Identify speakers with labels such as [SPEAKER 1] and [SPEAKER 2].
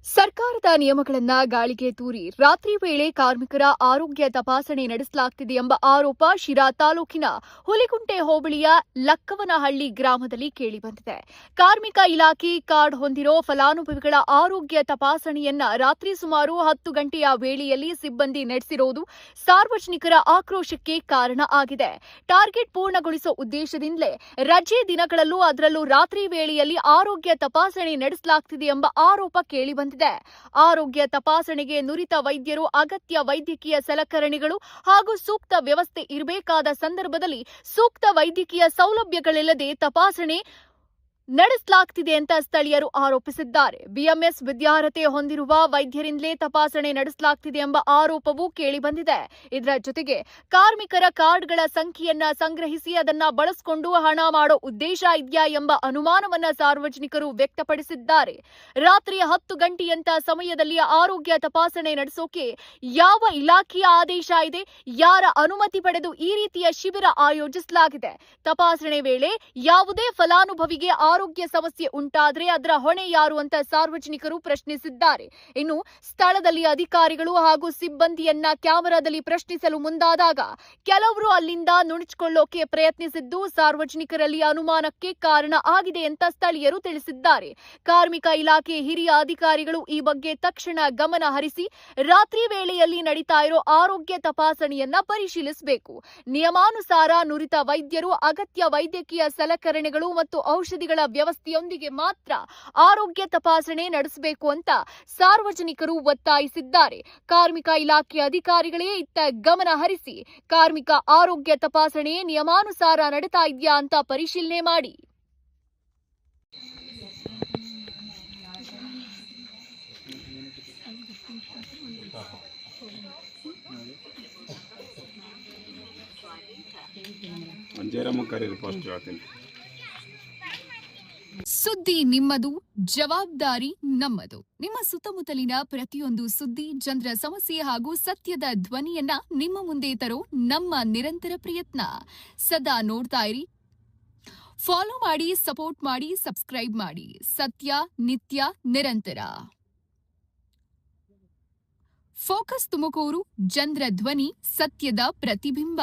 [SPEAKER 1] ಸರ್ಕಾರದ ನಿಯಮಗಳನ್ನ ಗಾಳಿಗೆ ತೂರಿ ರಾತ್ರಿ ವೇಳೆ ಕಾರ್ಮಿಕರ ಆರೋಗ್ಯ ತಪಾಸಣೆ ನಡೆಸಲಾಗುತ್ತಿದೆ ಎಂಬ ಆರೋಪ ಶಿರಾ ತಾಲೂಕಿನ ಹುಲಿಕುಂಟೆ ಹೋಬಳಿಯ ಲಕ್ಕವನಹಳ್ಳಿ ಗ್ರಾಮದಲ್ಲಿ ಕೇಳಿಬಂದಿದೆ. ಕಾರ್ಮಿಕ ಇಲಾಖೆ ಕಾರ್ಡ್ ಹೊಂದಿರೋ ಫಲಾನುಭವಿಗಳ ಆರೋಗ್ಯ ತಪಾಸಣೆಯನ್ನ ರಾತ್ರಿ ಸುಮಾರು 10 ಗಂಟೆಯ ವೇಳೆಯಲ್ಲಿ ಸಿಬ್ಬಂದಿ ನಡೆಸಿರುವುದು ಸಾರ್ವಜನಿಕರ ಆಕ್ರೋಶಕ್ಕೆ ಕಾರಣ ಆಗಿದೆ. ಟಾರ್ಗೆಟ್ ಪೂರ್ಣಗೊಳಿಸುವ ಉದ್ದೇಶದಿಂದಲೇ ರಜೆ ದಿನಗಳಲ್ಲೂ ಅದರಲ್ಲೂ ರಾತ್ರಿ ವೇಳೆಯಲ್ಲಿ ಆರೋಗ್ಯ ತಪಾಸಣೆ ನಡೆಸಲಾಗುತ್ತಿದೆ ಎಂಬ ಆರೋಪ ಕೇಳಿಬಂದಿದೆ. ಆರೋಗ್ಯ ತಪಾಸಣೆಗೆ ನುರಿತ ವೈದ್ಯರು, ಅಗತ್ಯ ವೈದ್ಯಕೀಯ ಸಲಕರಣೆಗಳು ಹಾಗೂ ಸೂಕ್ತ ವ್ಯವಸ್ಥೆ ಇರಬೇಕಾದ ಸಂದರ್ಭದಲ್ಲಿ ಸೂಕ್ತ ವೈದ್ಯಕೀಯ ಸೌಲಭ್ಯಗಳಿಲ್ಲದೆ ತಪಾಸಣೆ ನಡೆಸಲಾಗುತ್ತಿದೆ ಅಂತ ಸ್ಥಳೀಯರು ಆರೋಪಿಸಿದ್ದಾರೆ. ಬಿಎಂಎಸ್ ವಿದ್ಯಾರ್ಹತೆ ಹೊಂದಿರುವ ವೈದ್ಯರಿಂದಲೇ ತಪಾಸಣೆ ನಡೆಸಲಾಗುತ್ತಿದೆ ಎಂಬ ಆರೋಪವೂ ಕೇಳಿಬಂದಿದೆ. ಇದರ ಜೊತೆಗೆ ಕಾರ್ಮಿಕರ ಕಾರ್ಡ್ಗಳ ಸಂಖ್ಯೆಯನ್ನ ಸಂಗ್ರಹಿಸಿ ಅದನ್ನ ಬಳಸಿಕೊಂಡು ಹಣ ಮಾಡೋ ಉದ್ದೇಶ ಇದೆಯಾ ಎಂಬ ಅನುಮಾನವನ್ನ ಸಾರ್ವಜನಿಕರು ವ್ಯಕ್ತಪಡಿಸಿದ್ದಾರೆ. ರಾತ್ರಿ 10 ಗಂಟೆಯಂತ ಸಮಯದಲ್ಲಿ ಆರೋಗ್ಯ ತಪಾಸಣೆ ನಡೆಸೋಕೆ ಯಾವ ಇಲಾಖೆಯ ಆದೇಶ ಇದೆ? ಯಾರ ಅನುಮತಿ ಪಡೆದು ಈ ರೀತಿಯ ಶಿಬಿರ ಆಯೋಜಿಸಲಾಗಿದೆ? ತಪಾಸಣೆ ವೇಳೆ ಯಾವುದೇ ಫಲಾನುಭವಿಗೆ ಆರೋಗ್ಯ ಸಮಸ್ಯೆ ಉಂಟಾದ್ರೆ ಅದರ ಹೊಣೆ ಯಾರು ಅಂತ ಸಾರ್ವಜನಿಕರು ಪ್ರಶ್ನಿಸಿದ್ದಾರೆ. ಇನ್ನು ಸ್ಥಳದಲ್ಲಿ ಅಧಿಕಾರಿಗಳು ಹಾಗೂ ಸಿಬ್ಬಂದಿಯನ್ನ ಕ್ಯಾಮೆರಾದಲ್ಲಿ ಪ್ರಶ್ನಿಸಲು ಮುಂದಾದಾಗ ಕೆಲವರು ಅಲ್ಲಿಂದ ನುಣುಚಿಕೊಳ್ಳೋಕೆ ಪ್ರಯತ್ನಿಸಿದ್ದು ಸಾರ್ವಜನಿಕರಲ್ಲಿ ಅನುಮಾನಕ್ಕೆ ಕಾರಣ ಆಗಿದೆ ಅಂತ ಸ್ಥಳೀಯರು ತಿಳಿಸಿದ್ದಾರೆ. ಕಾರ್ಮಿಕ ಇಲಾಖೆ ಹಿರಿಯ ಅಧಿಕಾರಿಗಳು ಈ ಬಗ್ಗೆ ತಕ್ಷಣ ಗಮನ ಹರಿಸಿ ರಾತ್ರಿ ವೇಳೆಯಲ್ಲಿ ನಡೀತಾ ಇರೋ ಆರೋಗ್ಯ ತಪಾಸಣೆಯನ್ನ ಪರಿಶೀಲಿಸಬೇಕು. ನಿಯಮಾನುಸಾರ ನುರಿತ ವೈದ್ಯರು, ಅಗತ್ಯ ವೈದ್ಯಕೀಯ ಸಲಕರಣೆಗಳು ಮತ್ತು ಔಷಧಿಗಳ ವ್ಯವಸ್ಥೆಯೊಂದಿಗೆ ಮಾತ್ರ ಆರೋಗ್ಯ ತಪಾಸಣೆ ನಡೆಸಬೇಕು ಅಂತ ಸಾರ್ವಜನಿಕರು ಒತ್ತಾಯಿಸಿದ್ದಾರೆ. ಕಾರ್ಮಿಕ ಇಲಾಖೆ ಅಧಿಕಾರಿಗಳೇ ಇತ್ತ ಗಮನ ಹರಿಸಿ ಕಾರ್ಮಿಕ ಆರೋಗ್ಯ ತಪಾಸಣೆ ನಿಯಮಾನುಸಾರ ನಡೀತಾ ಇದೆಯಾ ಅಂತ ಪರಿಶೀಲನೆ ಮಾಡಿ. ಸುದ್ದಿ ನಿಮ್ಮದು, ಜವಾಬ್ದಾರಿ ನಮ್ಮದು. ನಿಮ್ಮ ಸುತ್ತಮುತ್ತಲಿನ ಪ್ರತಿಯೊಂದು ಸುದ್ದಿ, ಜನರ ಸಮಸ್ಯೆ ಹಾಗೂ ಸತ್ಯದ ಧ್ವನಿಯನ್ನ ನಿಮ್ಮ ಮುಂದೆ ತರೋ ನಮ್ಮ ನಿರಂತರ ಪ್ರಯತ್ನ. ಸದಾ ನೋಡ್ತಾ ಇರಿ, ಫಾಲೋ ಮಾಡಿ, ಸಪೋರ್ಟ್ ಮಾಡಿ, ಸಬ್ಸ್ಕ್ರೈಬ್ ಮಾಡಿ. ಸತ್ಯ ನಿತ್ಯ ನಿರಂತರ. ಫೋಕಸ್ ತುಮಕೂರು, ಜನರ ಧ್ವನಿ, ಸತ್ಯದ ಪ್ರತಿಬಿಂಬ.